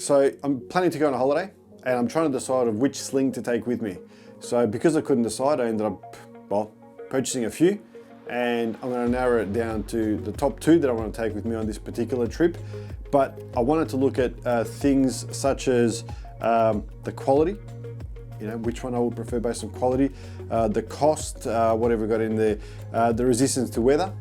So I'm planning to go on a holiday and I'm trying to decide of which sling to take with me. So because I couldn't decide, I ended up, well, purchasing a few, and I'm going to narrow it down to the top two that I want to take with me on this particular trip. But I wanted to look at things such as the quality, you know, which one I would prefer based on quality, the cost, whatever got in there, the resistance to weather.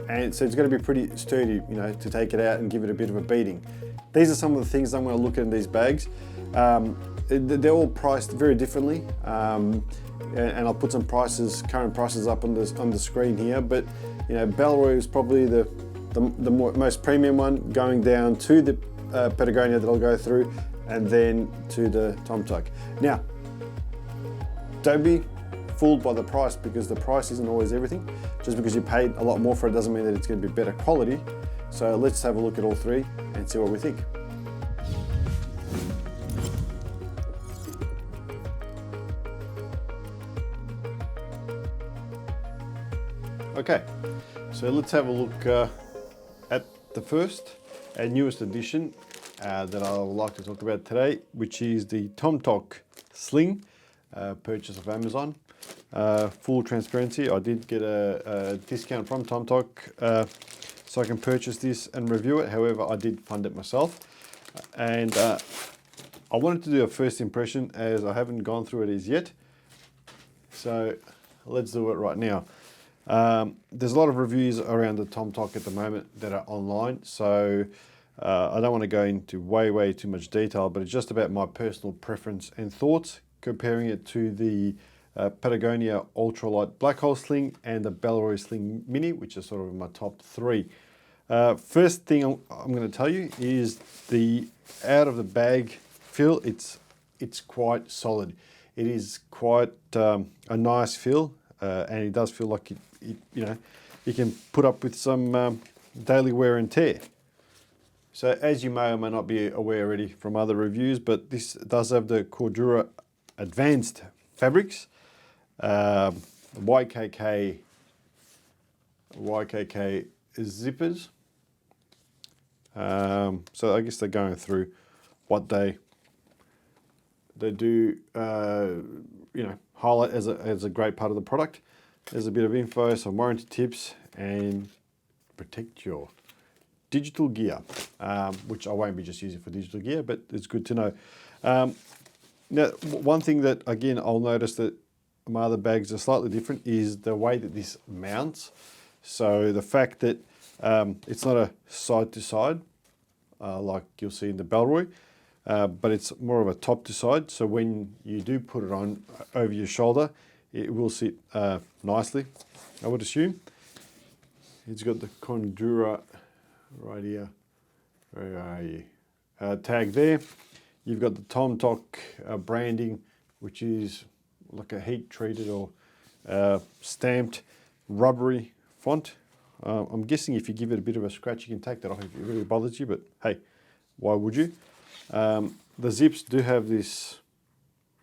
And so it's going to be pretty sturdy, you know, to take it out and give it a bit of a beating. These are some of the things I'm going to look at in these bags. They're all priced very differently, and I'll put some prices, current prices up on the screen here. But you know, Bellroy is probably the most premium one, going down to the Patagonia that I'll go through, and then to the Tomtoc. Now, don't be fooled by the price, because the price isn't always everything. Just because you paid a lot more for it doesn't mean that it's going to be better quality. So let's have a look at all three and see what we think. Okay, so let's have a look at the first and newest addition that I would like to talk about today, which is the Tomtoc Sling, purchase of Amazon. Full transparency, I did get a discount from Tomtoc so I can purchase this and review it. However, I did fund it myself, and I wanted to do a first impression as I haven't gone through it as yet. So let's do it right now. There's a lot of reviews around the Tomtoc at the moment that are online, so I don't want to go into way too much detail, but it's just about my personal preference and thoughts, comparing it to the Patagonia Ultralight Black Hole Sling and the Bellroy Sling Mini, which is sort of my top three. First thing I'm going to tell you is the out of the bag feel. It's quite solid. It is quite a nice feel, and it does feel like you know, you can put up with some daily wear and tear. So as you may or may not be aware already from other reviews, but this does have the Cordura Advanced fabrics, YKK zippers. So I guess they're going through what they do, you know, highlight as a great part of the product. There's a bit of info, some warranty tips, and protect your digital gear, which I won't be just using for digital gear, but it's good to know. Now, one thing that, again, I'll notice that my other bags are slightly different is the way that this mounts. So the fact that it's not a side to side, like you'll see in the Bellroy, but it's more of a top to side. So when you do put it on over your shoulder, it will sit nicely, I would assume. It's got the Cordura right here. Where are you? Tag there. You've got the Tomtoc branding, which is like a heat treated or stamped rubbery font. I'm guessing if you give it a bit of a scratch, you can take that off if it really bothers you, but hey, why would you? The zips do have this,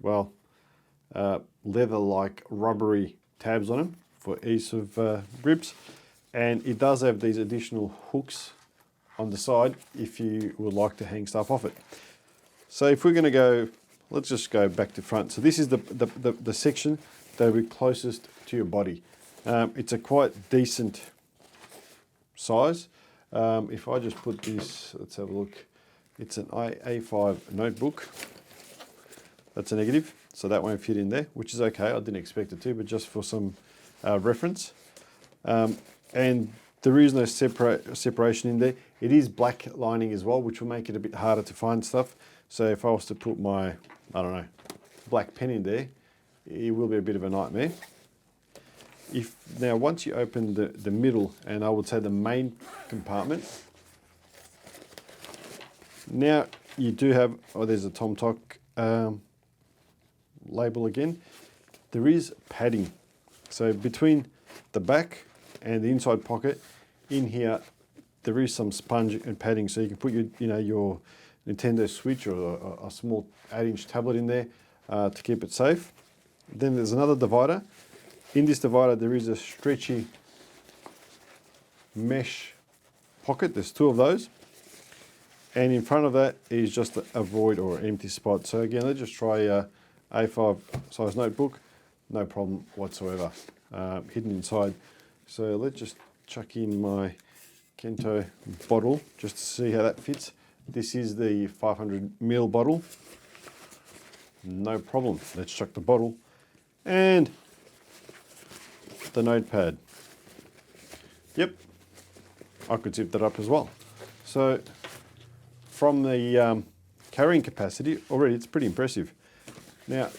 well, leather-like rubbery tabs on them for ease of grips, and it does have these additional hooks on the side if you would like to hang stuff off it. So if we're going to go, let's just go back to front. So this is the section that will be closest to your body. It's a quite decent size. If I just put this, let's have a look. It's an A5 notebook. That's a negative, so that won't fit in there, which is okay. I didn't expect it to, but just for some reference. And there is no separation in there. It is black lining as well, which will make it a bit harder to find stuff. So if I was to put my, I don't know, black pen in there, it will be a bit of a nightmare. Now, once you open the middle, and I would say the main compartment, now you do have, oh, there's a Tomtoc label again. There is padding. So between the back and the inside pocket, in here, there is some sponge and padding, so you can put your Nintendo Switch or a small 8-inch tablet in there to keep it safe. Then there's another divider. In this divider, there is a stretchy mesh pocket. There's two of those. And in front of that is just a void or empty spot. So again, let's just try a A5 size notebook. No problem whatsoever, hidden inside. So let's just chuck in my Kento bottle just to see how that fits. This is the 500ml bottle. No problem. Let's chuck the bottle and the notepad. Yep, I could zip that up as well. So from the carrying capacity, already it's pretty impressive. Now,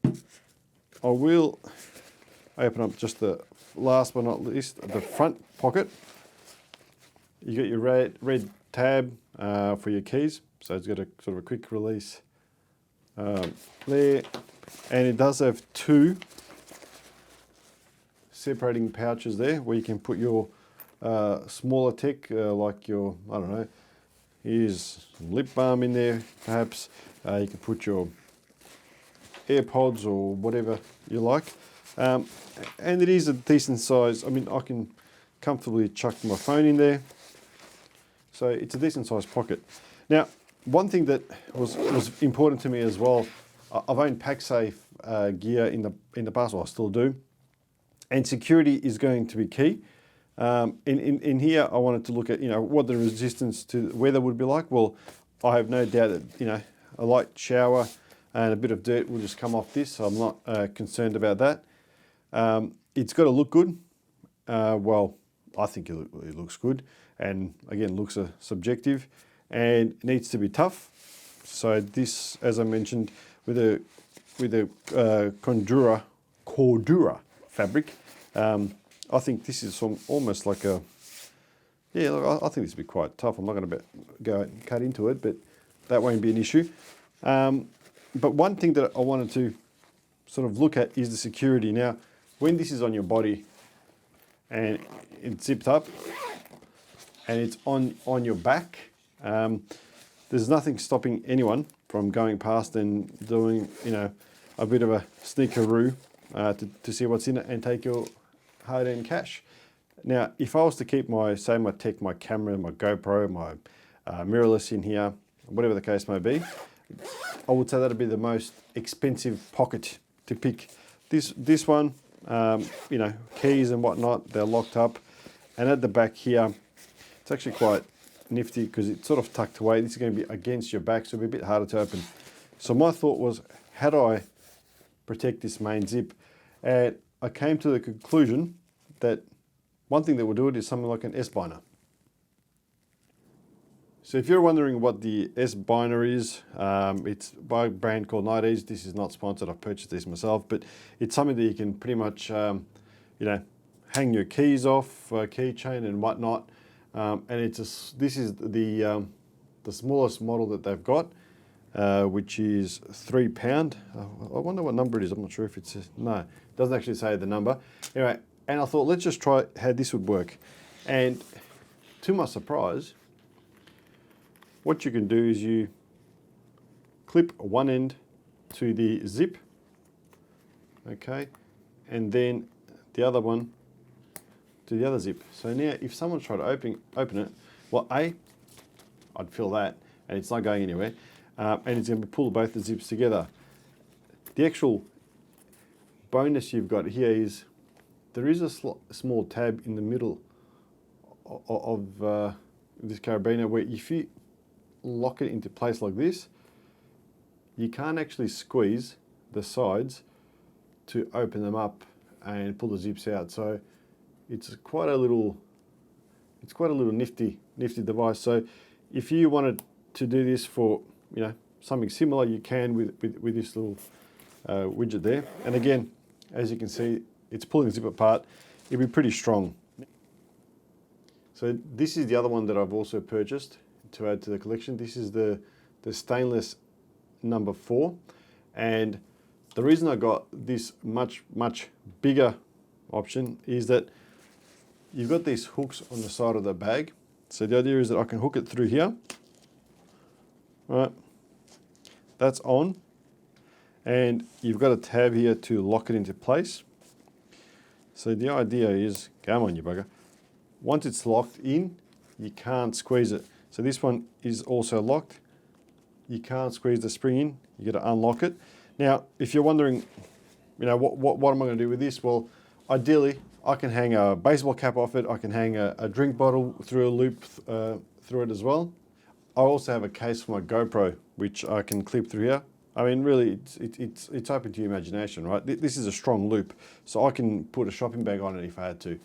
I will open up just the last but not least, the front pocket. You got your red tab for your keys, so it's got a sort of a quick release there, and it does have two separating pouches there where you can put your smaller tech, like your, I don't know, here's some lip balm in there perhaps. You can put your AirPods or whatever you like. And it is a decent size. I mean, I can comfortably chuck my phone in there. So it's a decent sized pocket. Now, one thing that was important to me as well, I've owned PackSafe gear in the past, well, I still do. And security is going to be key. In here, I wanted to look at, what the resistance to weather would be like. Well, I have no doubt that, a light shower and a bit of dirt will just come off this, so I'm not concerned about that. It's got to look good. Well, I think it looks good, and again, looks subjective, and it needs to be tough. So this, as I mentioned, with a Cordura fabric, I think this is almost like a, yeah, look, I think this will be quite tough. I'm not going to go and cut into it, but that won't be an issue. But one thing that I wanted to sort of look at is the security. Now, when this is on your body and it's zipped up and it's on your back, there's nothing stopping anyone from going past and doing, a bit of a sneakeroo to see what's in it and take your hard-earned cash. Now, if I was to keep my tech, my camera, my GoPro, my mirrorless in here, whatever the case may be, I would say that'd be the most expensive pocket to pick. This one, keys and whatnot, they're locked up. And at the back here, it's actually quite nifty because it's sort of tucked away. This is going to be against your back, so it'll be a bit harder to open. So my thought was, how do I protect this main zip? And I came to the conclusion that one thing that will do it is something like an S-binder. So if you're wondering what the S-binder is, it's by a brand called Nighties. This is not sponsored, I've purchased this myself, but it's something that you can pretty much, hang your keys off, keychain and whatnot. And this is the smallest model that they've got, which is £3. I wonder what number it is. I'm not sure if it's, no, it doesn't actually say the number. Anyway, and I thought, let's just try how this would work. And to my surprise, what you can do is you clip one end to the zip, okay, and then the other one to the other zip. So now if someone tried to open it, well, I'd feel that, and it's not going anywhere, and it's going to pull both the zips together. The actual bonus you've got here is there is a small tab in the middle of this carabiner where if you lock it into place like this, you can't actually squeeze the sides to open them up and pull the zips out. So it's quite a little nifty device. So if you wanted to do this for something similar, you can with this little widget there. And again, as you can see, it's pulling the zip apart. It'll be pretty strong. So this is the other one that I've also purchased to add to the collection. This is the stainless number 4, and the reason I got this much bigger option is that you've got these hooks on the side of the bag. So the idea is that I can hook it through here. Right, that's on, and you've got a tab here to lock it into place. So the idea is, come on you bugger, once it's locked in, you can't squeeze it. So this one is also locked. You can't squeeze the spring in, you got to unlock it. Now, if you're wondering, you know, what am I going to do with this? Well, ideally, I can hang a baseball cap off it. I can hang a drink bottle through a loop through it as well. I also have a case for my GoPro, which I can clip through here. I mean, really, it's open to your imagination, right? This is a strong loop, so I can put a shopping bag on it if I had to.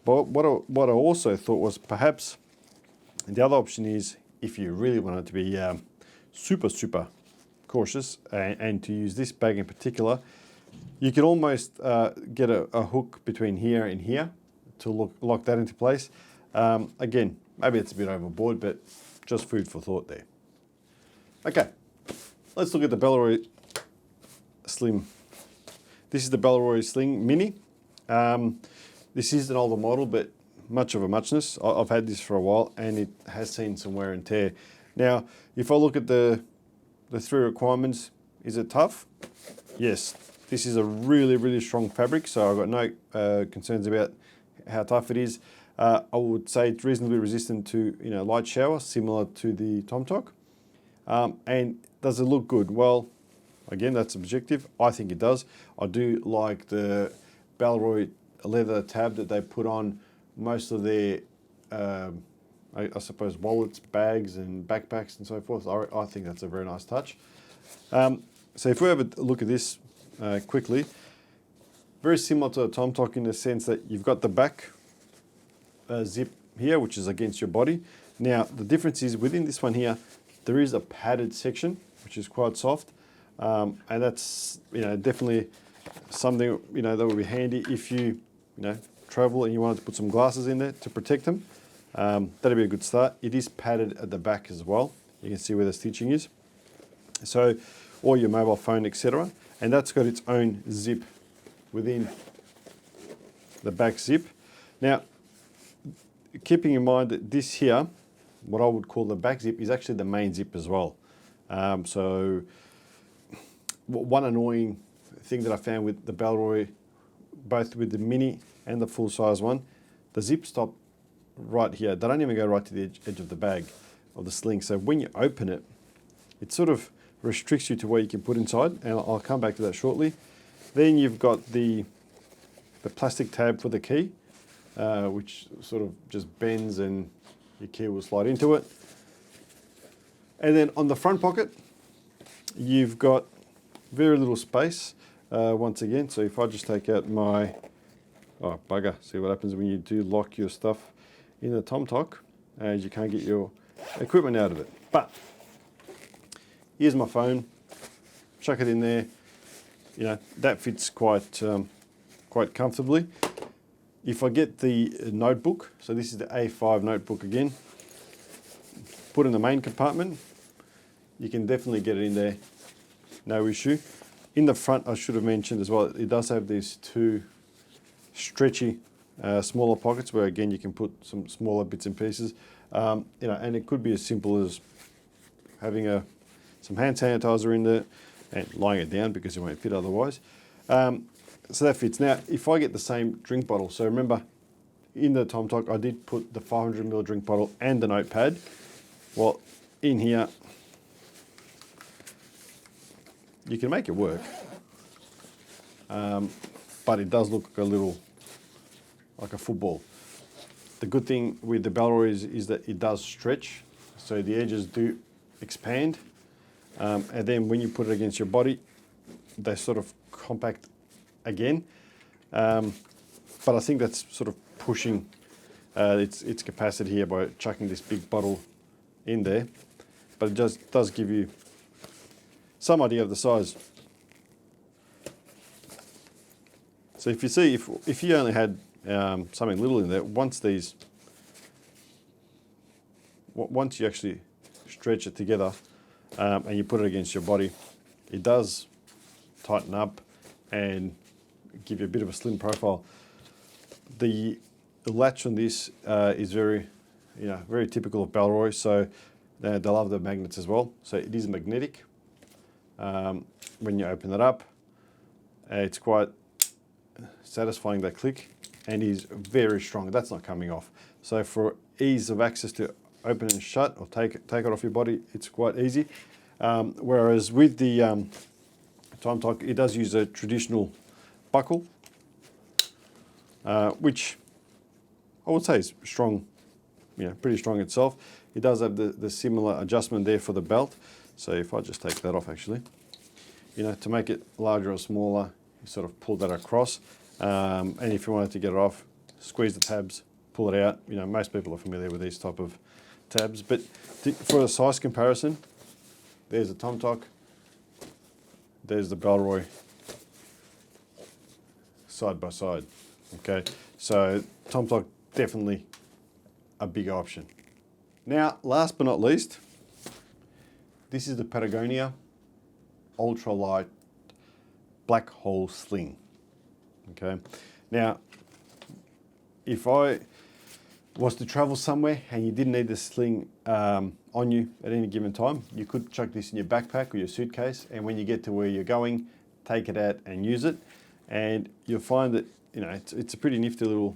But what I also thought was perhaps the other option is if you really wanted to be super cautious and to use this bag in particular, you can almost get a hook between here and here to lock that into place. Again, maybe it's a bit overboard, but just food for thought there. Okay, let's look at the Bellroy Slim. This is the Bellroy Sling Mini. This is an older model, but much of a muchness. I've had this for a while and it has seen some wear and tear. Now, if I look at the three requirements, is it tough? Yes. This is a really strong fabric, so I've got no concerns about how tough it is. I would say it's reasonably resistant to, you know, light shower, similar to the Tomtoc. And does it look good? Well, again, that's subjective. I think it does. I do like the Bellroy leather tab that they put on most of their, I suppose, wallets, bags, and backpacks and so forth. I think that's a very nice touch. So if we have a look at this quickly, very similar to a Tomtoc in the sense that you've got the back zip here, which is against your body. Now, the difference is within this one here, there is a padded section, which is quite soft. And that's, you know, definitely something, you know, that would be handy if you travel and you wanted to put some glasses in there to protect them. That'd be a good start. It is padded at the back as well. You can see where the stitching is. So, or your mobile phone, etc. And that's got its own zip within the back zip. Now, keeping in mind that this here, what I would call the back zip, is actually the main zip as well. So one annoying thing that I found with the Bellroy, both with the mini and the full size one, the zip stop right here. They don't even go right to the edge of the bag, of the sling. So when you open it, it sort of restricts you to what you can put inside, and I'll come back to that shortly. Then you've got the plastic tab for the key, which sort of just bends and your key will slide into it. And then on the front pocket, you've got very little space once again. So if I just take out my, oh bugger, see what happens when you do lock your stuff in the Tomtoc, as you can't get your equipment out of it. But here's my phone, chuck it in there. You know, that fits quite comfortably. If I get the notebook, so this is the A5 notebook again, put in the main compartment, you can definitely get it in there, no issue. In the front, I should have mentioned as well, it does have these two stretchy, smaller pockets where again you can put some smaller bits and pieces. You know, and it could be as simple as having some hand sanitizer in there and lying it down because it won't fit otherwise. So that fits. Now, if I get the same drink bottle, so remember in the Tomtoc I did put the 500ml drink bottle and the notepad. Well, in here you can make it work, but it does look a little like a football. The good thing with the Bellroy is that it does stretch, so the edges do expand, and then when you put it against your body, they sort of compact again. But I think that's sort of pushing its capacity here by chucking this big bottle in there, but it just does give you some idea of the size. So if you see, if you only had something little in there, once you actually stretch it together and you put it against your body, it does tighten up and give you a bit of a slim profile. The latch on this is very typical of Bellroy, so they love the magnets as well. So it is magnetic. When you open it up, it's quite satisfying, that click, and is very strong. That's not coming off. So for ease of access to open and shut or take it off your body. It's quite easy. Whereas with the Tomtoc, it does use a traditional buckle, which I would say is strong, pretty strong itself. It does have the similar adjustment there for the belt. So if I just take that off actually, to make it larger or smaller, you sort of pull that across. And if you wanted to get it off, squeeze the tabs, pull it out. Most people are familiar with these type of tabs, but for a size comparison, there's the Tomtoc, there's the Bellroy, side by side. Okay, so Tomtoc definitely a bigger option. Now, last but not least, this is the Patagonia Ultralight black hole sling. Okay, now if I was to travel somewhere and you didn't need the sling on you at any given time, you could chuck this in your backpack or your suitcase, and when you get to where you're going, take it out and use it, and you'll find that it's a pretty nifty little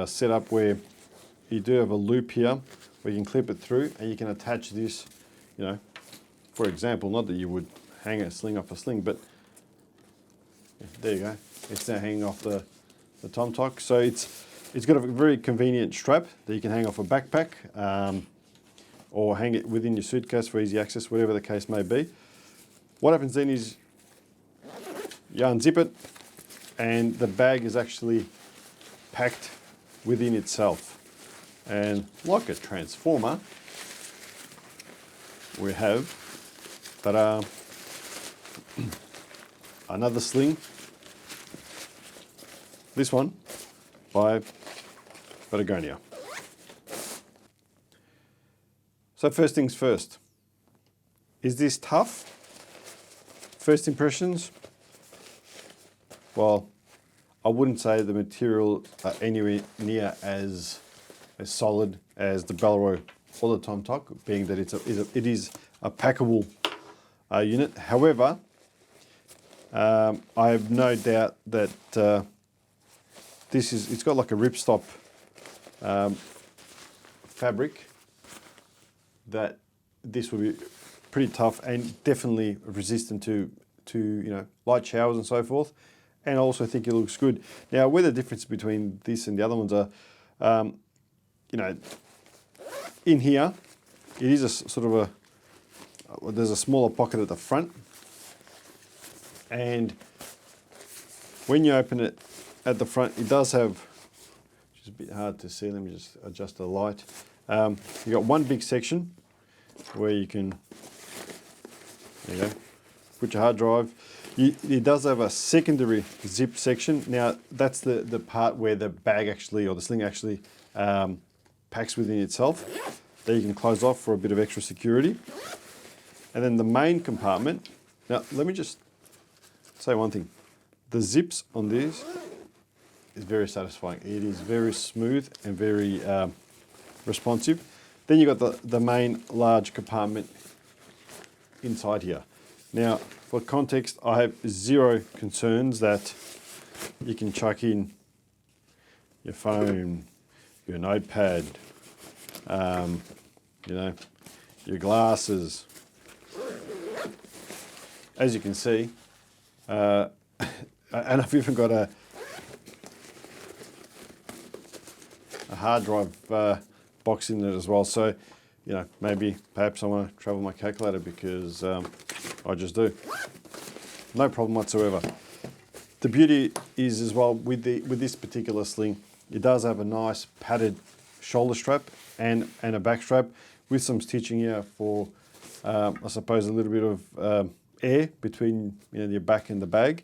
setup where you do have a loop here where you can clip it through, and you can attach this, for example, not that you would hang a sling off a sling, but there you go. It's now hanging off the Tomtoc. So it's got a very convenient strap that you can hang off a backpack or hang it within your suitcase for easy access, whatever the case may be. What happens then is you unzip it, and the bag is actually packed within itself. And like a transformer, we have another sling. This one by Patagonia. So first things first, is this tough? First impressions? Well, I wouldn't say the material are anywhere near as solid as the Bellroy or the Tomtoc, being that it is a packable unit. However, I have no doubt that it's got like a ripstop fabric, that this will be pretty tough and definitely resistant to light showers and so forth. And I also think it looks good. Now, where the difference between this and the other ones are, in here, it is a sort of there's a smaller pocket at the front, and when you open it at the front, it does have, which is a bit hard to see, let me just adjust the light. You've got one big section where you can, there you go, put your hard drive. It does have a secondary zip section. Now, that's the part where the bag actually, or the sling actually, packs within itself. That you can close off for a bit of extra security. And then the main compartment. Now, let me just say one thing. The zips on this is very satisfying. It is very smooth and very responsive. Then you've got the main large compartment inside here. Now, for context, I have zero concerns that you can chuck in your phone, your notepad, your glasses. As you can see, and I've even got a hard drive box in it as well. So, perhaps I want to travel my calculator, because I just do. No problem whatsoever. The beauty is as well with this particular sling, it does have a nice padded shoulder strap and a back strap with some stitching here for, I suppose, a little bit of air between your back and the bag.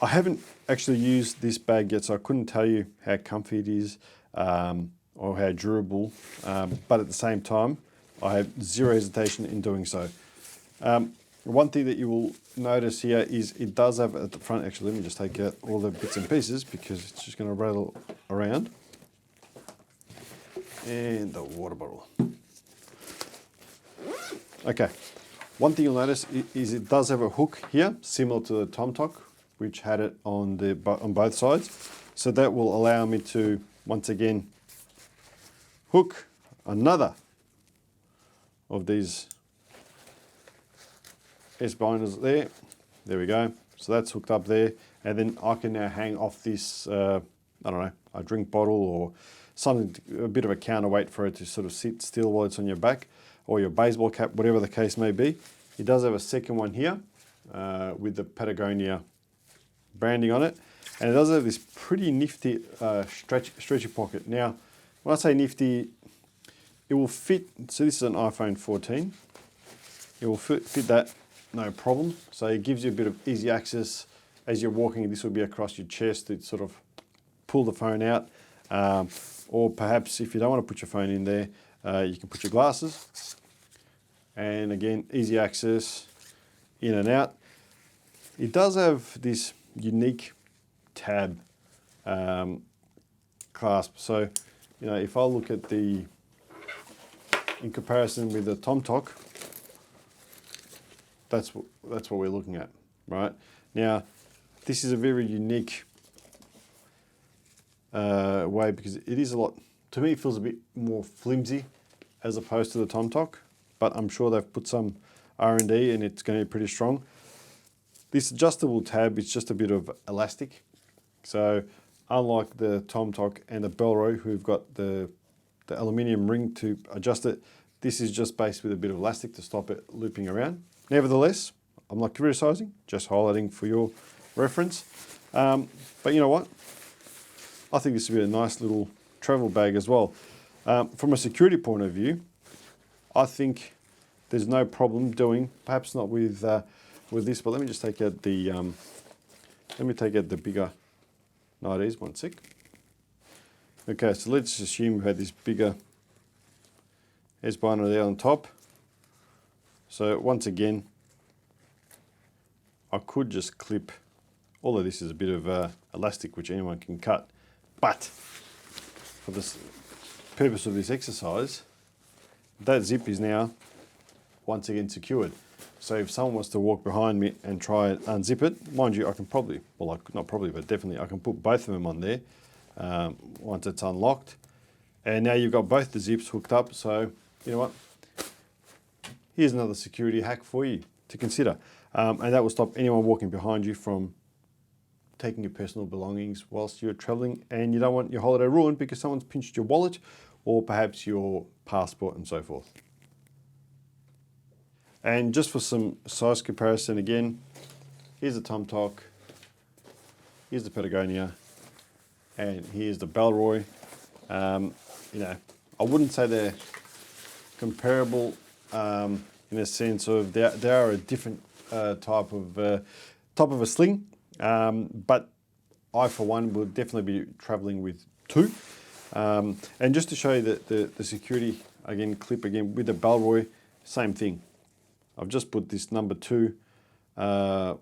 I haven't actually used this bag yet, so I couldn't tell you how comfy it is or how durable, but at the same time, I have zero hesitation in doing so. One thing that you will notice here is it does have at the front, actually, let me just take out all the bits and pieces because it's just going to rattle around. And the water bottle. Okay, one thing you'll notice is it does have a hook here, similar to the Tomtoc, which had it on both sides. So that will allow me to, once again, hook another of these S-binders there. There we go. So that's hooked up there. And then I can now hang off this, I don't know, a drink bottle or something, a bit of a counterweight for it to sort of sit still while it's on your back, or your baseball cap, whatever the case may be. It does have a second one here with the Patagonia branding on it. And it does have this pretty nifty stretchy pocket. Now, when I say nifty, it will fit, so this is an iPhone 14. It will fit that, no problem. So it gives you a bit of easy access as you're walking. This will be across your chest to sort of pull the phone out. Or perhaps if you don't want to put your phone in there, you can put your glasses. And again, easy access in and out. It does have this unique tab clasp. So, you know, if I look at the, in comparison with the Tomtoc, that's what we're looking at, right? Now, this is a very unique way, because it is a lot, to me it feels a bit more flimsy as opposed to the Tomtoc, but I'm sure they've put some R&D and it's going to be pretty strong. This adjustable tab is just a bit of elastic. So unlike the Tomtoc and the Bellroy, who've got the aluminium ring to adjust it, this is just based with a bit of elastic to stop it looping around. Nevertheless, I'm not criticizing, just highlighting for your reference. But you know what? I think this would be a nice little travel bag as well. From a security point of view, I think there's no problem doing, perhaps not with this, but let me just take out the, bigger, no it is, one sec. Okay, so let's assume we had this bigger S-binder there on top. So once again, I could just clip, all of this is a bit of elastic which anyone can cut, but for the purpose of this exercise, that zip is now once again secured. So if someone was to walk behind me and try and unzip it, mind you, I can probably, well, not probably, but definitely I can put both of them on there once it's unlocked. And now you've got both the zips hooked up, so you know what? Here's another security hack for you to consider. And that will stop anyone walking behind you from taking your personal belongings whilst you're traveling, and you don't want your holiday ruined because someone's pinched your wallet or perhaps your passport and so forth. And just for some size comparison again, here's the Tomtoc, here's the Patagonia, and here's the Bellroy. You know, I wouldn't say they're comparable in a sense of they are a different type of a sling, but I for one will definitely be traveling with two. And just to show you the security again clip again with the Bellroy, same thing. I've just put this number 2 lock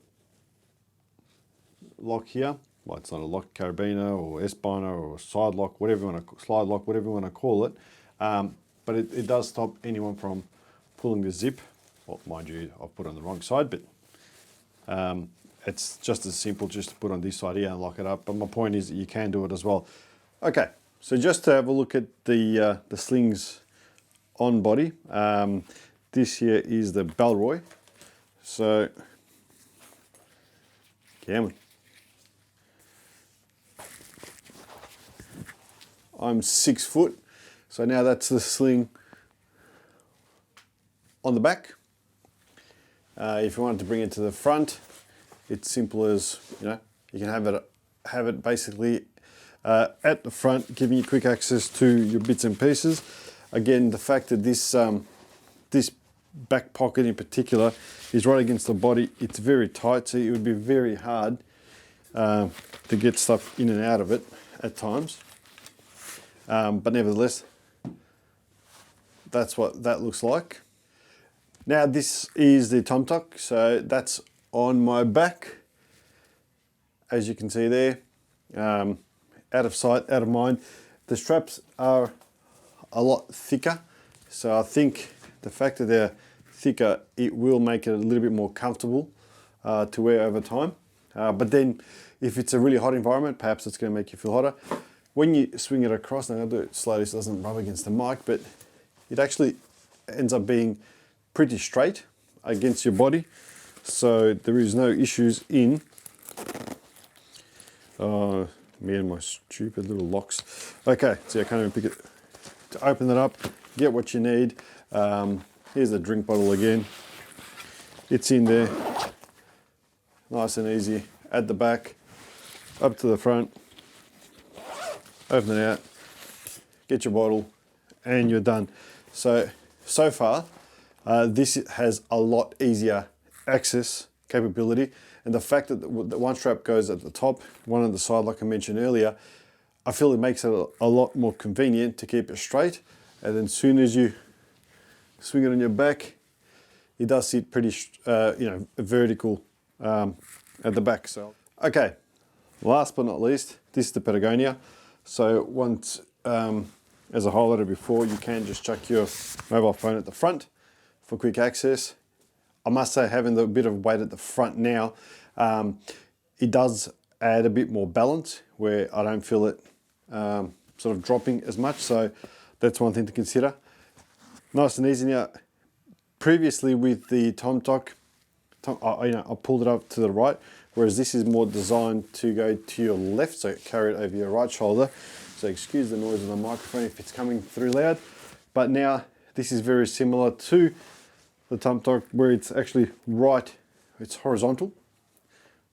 here. Well, it's not a lock, carabiner or S-binder or side lock, whatever you want to, slide lock, whatever you want to call it. But it does stop anyone from pulling the zip. Well, mind you, I've put it on the wrong side, but it's just as simple just to put on this side here and lock it up. But my point is that you can do it as well. Okay, so just to have a look at the slings on body. This here is the Bellroy. So, come on. I'm 6 foot, so now that's the sling on the back. If you wanted to bring it to the front, it's simple as, you know, you can have it basically at the front, giving you quick access to your bits and pieces. Again, the fact that this this back pocket in particular is right against the body, it's very tight, so it would be very hard to get stuff in and out of it at times. But nevertheless, that's what that looks like. Now this is the Tomtoc, so that's on my back, as you can see there. Out of sight, out of mind. The straps are a lot thicker, so I think the fact that they're thicker, it will make it a little bit more comfortable to wear over time. But then if it's a really hot environment, perhaps it's going to make you feel hotter. when you swing it across, now I'll do it slowly so it doesn't rub against the mic, but it actually ends up being pretty straight against your body. So there is no issues in, me and my stupid little locks. Okay, so I can't even pick it. To open it up, get what you need. Here's the drink bottle again. It's in there, nice and easy. At the back, up to the front, open it out, get your bottle, and you're done. So far, this has a lot easier access capability, and the fact that the one strap goes at the top, one on the side like I mentioned earlier, I feel it makes it a lot more convenient to keep it straight, and then as soon as you swing it on your back, it does sit pretty vertical at the back. So okay, last but not least, this is the Patagonia. So once, as I highlighted before, you can just chuck your mobile phone at the front for quick access. I must say, having a bit of weight at the front now, it does add a bit more balance where I don't feel it sort of dropping as much. So that's one thing to consider. Nice and easy. Now, previously with the Tomtoc, I pulled it up to the right, whereas this is more designed to go to your left, so carry it over your right shoulder. So excuse the noise of the microphone if it's coming through loud. But now this is very similar to the Tomtoc, where it's actually right, it's horizontal.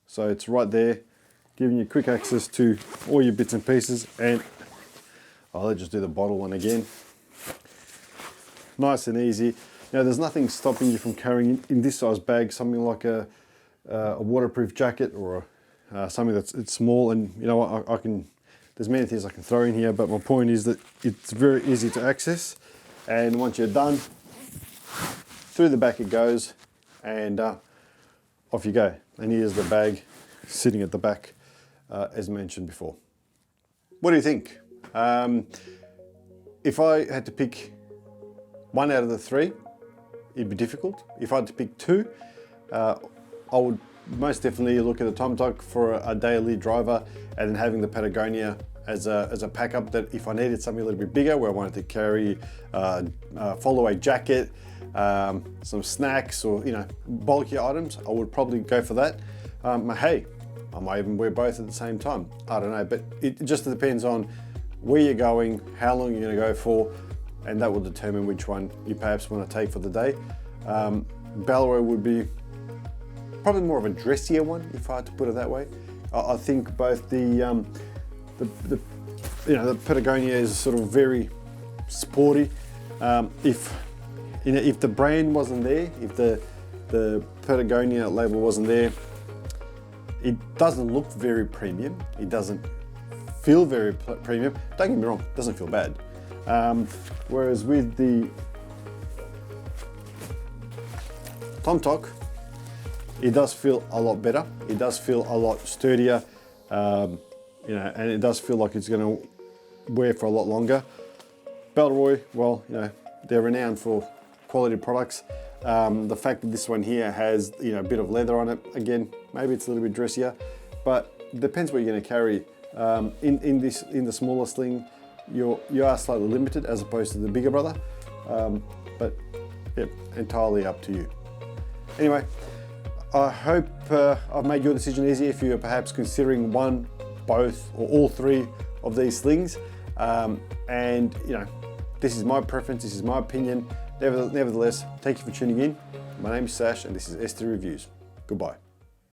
So it's right there, giving you quick access to all your bits and pieces. And I'll just do the bottle one again. Nice and easy. Now there's nothing stopping you from carrying in this size bag something like a waterproof jacket or something it's small. And you know what, I can, there's many things I can throw in here, but my point is that it's very easy to access. And once you're done, through the back it goes, and off you go. And here's the bag sitting at the back, as mentioned before. What do you think? If I had to pick one out of the three, it'd be difficult. If I had to pick two, I would most definitely look at the Tomtoc for a daily driver, and then having the Patagonia as a pack-up, that if I needed something a little bit bigger, where I wanted to carry a follow-away jacket, some snacks, or bulky items, I would probably go for that. Hey, I might even wear both at the same time. I don't know, but it just depends on where you're going, how long you're going to go for, and that will determine which one you perhaps want to take for the day. Bellroy would be probably more of a dressier one, if I had to put it that way. I think both the Patagonia is sort of very sporty. If the brand wasn't there, if the Patagonia label wasn't there, it doesn't look very premium. It doesn't feel very premium. Don't get me wrong, it doesn't feel bad. Whereas with the Tomtoc, it does feel a lot better. It does feel a lot sturdier, and it does feel like it's going to wear for a lot longer. Bellroy, well, they're renowned for quality products. The fact that this one here has a bit of leather on it, again, maybe it's a little bit dressier, but it depends what you're going to carry. In the smaller sling, you are slightly limited as opposed to the bigger brother, but yeah, entirely up to you. Anyway, I hope I've made your decision easy if you are perhaps considering one, both, or all three of these slings. And this is my preference, this is my opinion. Nevertheless, thank you for tuning in. My name is Sash, and this is ST Reviews. Goodbye.